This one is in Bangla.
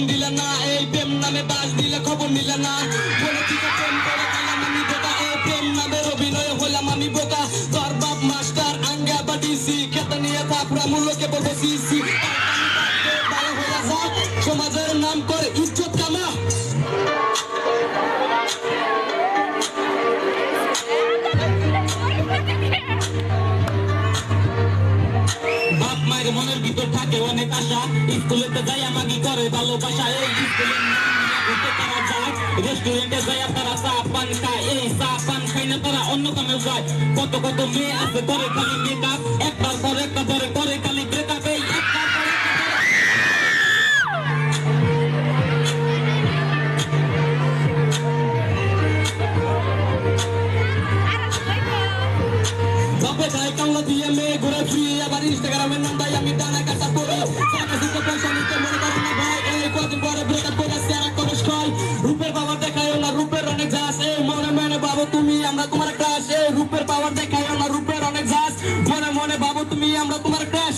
দিলে না, এই প্রেম নামে বাস দিলে খবর নিলে না। বলে ঠিক প্রেম করে গেলাম আমি বোকা, এই প্রেম নামের অভিনয় হলাম আমি বোকা। তোর বাপ মাস্টার আঙ্গা বা ডিসি, খেতে নিয়ে থাপড়া মূল্যকে বলবো সিসি। ভালো হয়ে যা, সমাজের নাম করে ইজ্জত কামা। বাপ মায়ের মনের ভিতর থাকে অনেক আশা, স্কুলেতে যাই আমাকে করে ভালোবাসা। এই স্কুলের তারা যায়, রেস্টুরেন্টে যায় তারা চা পান খায়। এই চা পান খাই না তারা অন্য কামে যায়। কত কত মেয়ে আছে করে খালি মেকআপ, একটার পর একটা ধরে করে খালি ব্রেকআপ। এই একটার পর একটা বাপে গায়ে কামলা দিয়ে মেয়ে ঘুরে ফিরে আবার ইনস্টাগ্রামের নাম ভাই আমি ডানা কাটা পড়ে পয়সা নিতে মনে করে না ভাই। এই কদিন পরে ব্রেকআপ করে সেরা করেস খাই। রূপের পাওয়ার দেখায় না, রূপের অনেক জাস। এই মনে মনে ভাবো তুমি আমরা তোমার ক্রাশ। এই রূপের পাওয়ার দেখায় না, রূপের অনেক জাস। মনে মনে ভাবো তুমি আমরা তোমার ক্রাশ।